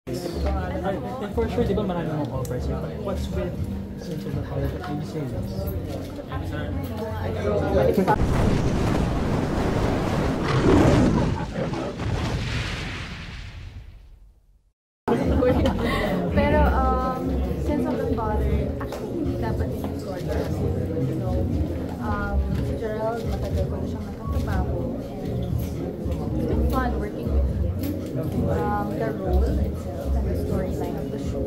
And for sure, di ba marami mong offers yun? But what's with Sins of the Father that you say this? Pero, Sense of the Father, actually hindi dapat in-record kasi, you know, si Gerald, matagal ko na siyang nakatrabaho and it's been fun working with him. The role itself and the storyline of the show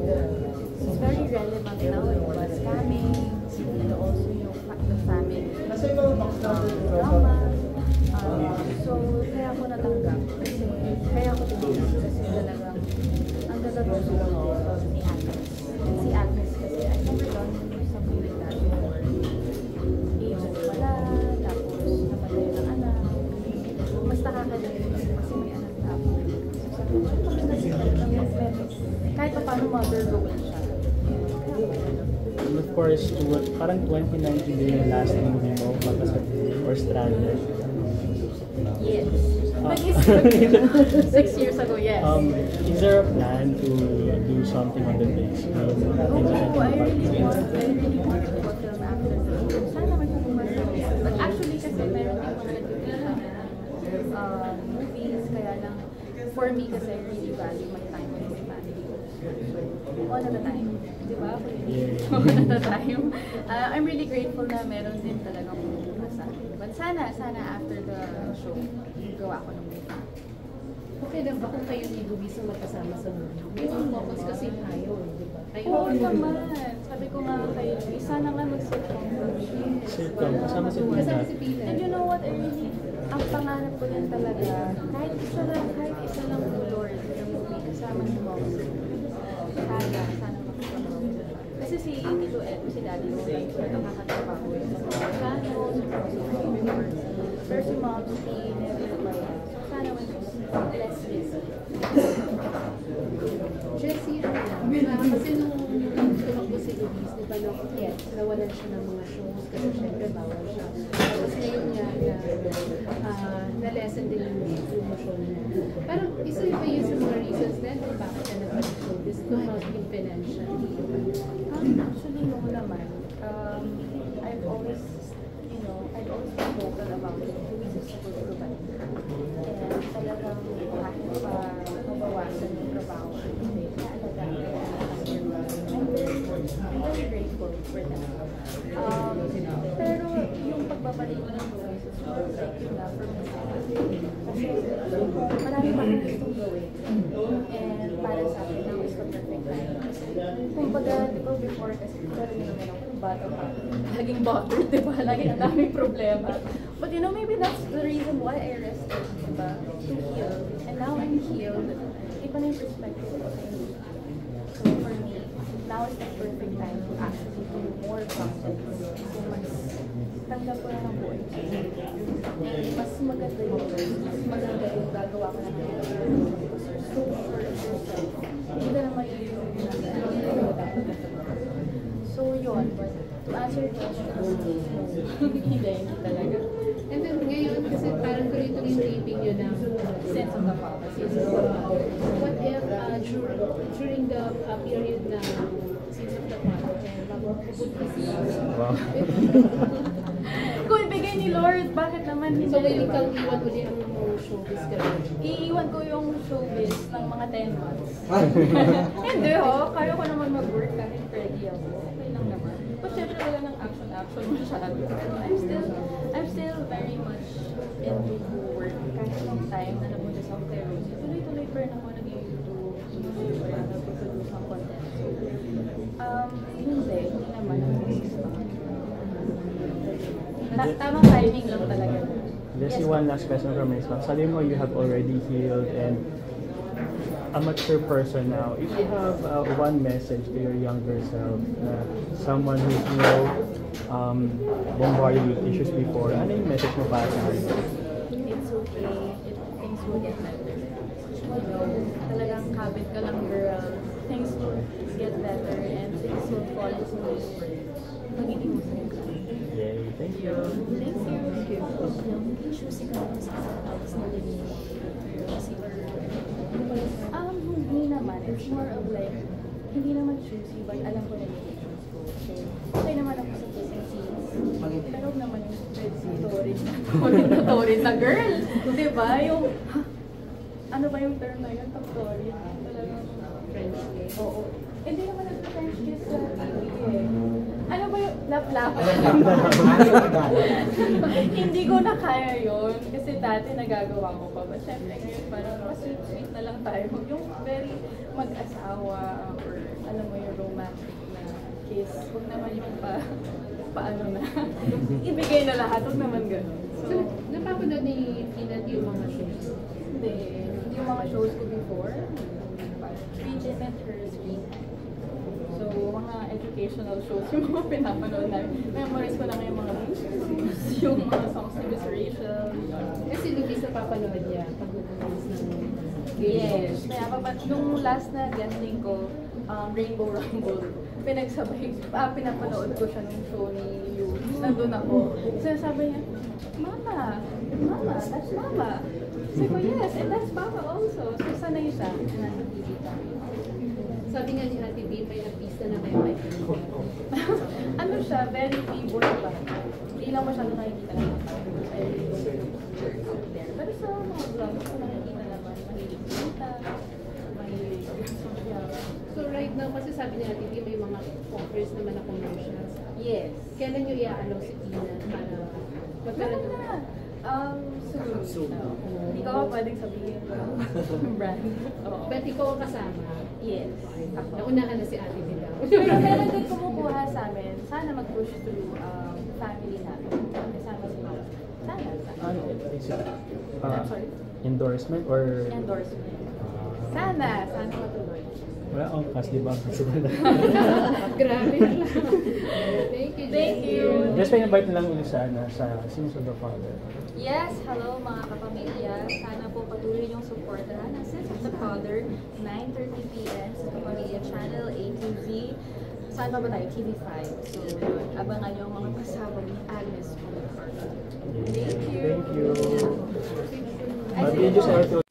is very relevant now. Diba? Scamming, and also yung the family drama. So, kaya ako natanggap kasi kaya ako tumulong kasi talagang ang gagawin ko ni Agnes. Si Agnes kasi I've never done something like that before. Agent pala, tapos napatay ng anak. Mas nakakadali kasi may anak na ako. Kahit pa paano mother role siya. And of course, parang 2019 din yung last movie mo, Magkasal or Stranded. Yes. But 6 years ago, yes. Is there a plan to do something on the big screen? Oh, I really want to do a film after this. Sana may pupumas na. But actually, kasi meron din mga movies, kaya lang, for me kasi I really value my time with my family. All of the time. Diba? All of the time. I'm really grateful na meron din talagang pupumas sa akin. But sana after the show, gawa ko ng movie. Okay lang ba kung kayo ni Luis ang magkasama sa movie? May focus kasi tayo, di ba? Oo naman. Sabi ko nga kay Luis, sana nga mag-sitcom. Sitcom, kasama si Pina. And you know what, I really, ang pangarap ko yan talaga, kahit isa lang po, Lord, yung movie, kasama ni Mom. Sana makasama. Kasi si Tito Ed, si Daddy, so nakakatrabaho yun sa mga kano, sa mga pero si Mom, si Never, sana less busy. Jessie, kasi nung tumakbo si Luis, di ba, nawalan siya ng mga shows kasi syempre bawal siya. Tapos ngayon nga na-lesson din yung promotion niya. Parang isa ba yun sa mga reasons din kung bakit siya nag-showbiz to help him financially? Actually, no naman. I've always been vocal about it. Luis is a good provider. And talagang kahit pa mabawasan yung trabaho, hindi, naalagaan ko. I'm very grateful for that. Pero yung pagbabalik ng Luis is more like yun na for me. Kasi marami pa akong gustong gawin. And para sa akin, now is the perfect time. Kasi kumbaga, di ba before, kasi meron naman akong bata pa. Laging bothered, di ba? Laging ang daming problema. But you know, maybe that's the reason why I rested, di ba? To heal. And now I'm healed. Iba na yung perspective ko sa inyo. So for me, now is the perfect time to actually do more content. So mas tanggap ko na ng buhay. And mas maganda yung gagawa ko na ng so for yourself. Hindi na naman yung so yun. To answer your question, hindi talaga. And then ngayon, kasi parang tuloy-tuloy yung taping yun na Sense of the Father. what if during the period na Sense of the Father, Wow. Kung ibigay ni Lord, bakit naman hindi? So, willing kang iwan uli ang showbiz ka rin? Iiwan ko yung showbiz ng mga 10 months. Hindi kaya ko naman mag-work kahit ready ako. Okay lang naman. But syempre wala ng action masyado. Pero I'm still very much into work. Kahit nung time na napunta sa Octero, tuloy-tuloy pa rin ako nag-YouTube, tuloy-tuloy pa rin nag-produce ng content. So, hindi naman ako tamang timing lang talaga. Let's see one last question from Miss Ma'am. Sabi mo, you have already healed and a mature person now. If you have one message to your younger self, someone who's bombarded with issues before, ano yung message mo para sa akin? It's okay. Things will get better. Talagang habit ka lang, girl. Things will get better and things will fall into place. Magiging masaya ka. Yay, thank you. Thank you. Issues ikaw sa tapos na din Hindi naman. naman. It's more of like, hindi naman choosy, but alam ko na yung choose ko. So, okay naman ako sa kissing scenes. Pero huwag naman yung torrid na girl. Diba? Yung, ano ba yung term na yun? Torrid. Talagang French kiss. oo. Hindi naman nag-French kiss sa TV eh. Ano ba yung lap-lap? Hindi ko na kaya yun. Kasi dati nagagawa ko pa. But syempre ngayon parang mas sweet na lang tayo. Yung very mag-asawa or alam mo yung romantic na kiss. Huwag naman yung paano na. Ibigay na lahat. Huwag naman ganun. So, napapanood ni Tina yung mga shows? Hindi. Yung mga shows ko before, Regent and Her Sweet. So, mga educational shows, yung mga pinapanood namin. Memorize ko lang yung mga views, yung mga songs ni Miss Rachel. Kasi Luis napapanood niya pag-upulis ng Yes. Kaya nung last na guesting ko, Rainbow Rumble, pinapanood ko siya nung show ni Yu. Nandun ako. So, sabi niya, Mama, that's Mama. Sabi ko, yes, and that's Papa also. So, sanay siya. And nasa TV tayo. Sabi nga ni Ate B, may artista na kayo may Ano siya, very playboy ba? Hindi lang masyado nakikita naman. Pero sa mga vlogs ko nakikita naman, mahilig kita, mahilig social. So right now, kasi sabi ni Ate B, may mga offers naman na commercials. Yes. Kailan nyo i-allow si Tina para magkaroon Meron ng... na. Soon. Hindi ko pa pwedeng sabihin yung brand. Oo. But ikaw ang kasama. Yes. Ako. Naunahan na si Ate B daw. Pero meron din kumukuha sa amin. Sana mag-push through family namin. Kasama si Mama. Sana. Ano, is it, I'm sorry. endorsement or... Endorsement. Sana matuloy. Wala akong cast, di ba? Grabe na lang. Thank you. Thank you. Just may invite na lang ulit sa Sins of the Father. Yes, hello mga kapamilya. Sana po patuloy niyong supportahan ang Sins of the Father, 9:30 p.m. sa Kapamilya Channel A to Z. Saan ba tayo? TV5. So, abangan niyo ang mga pasabog ni Agnes Coulthard. Thank you. Thank you. Ay, But sige you just po. have to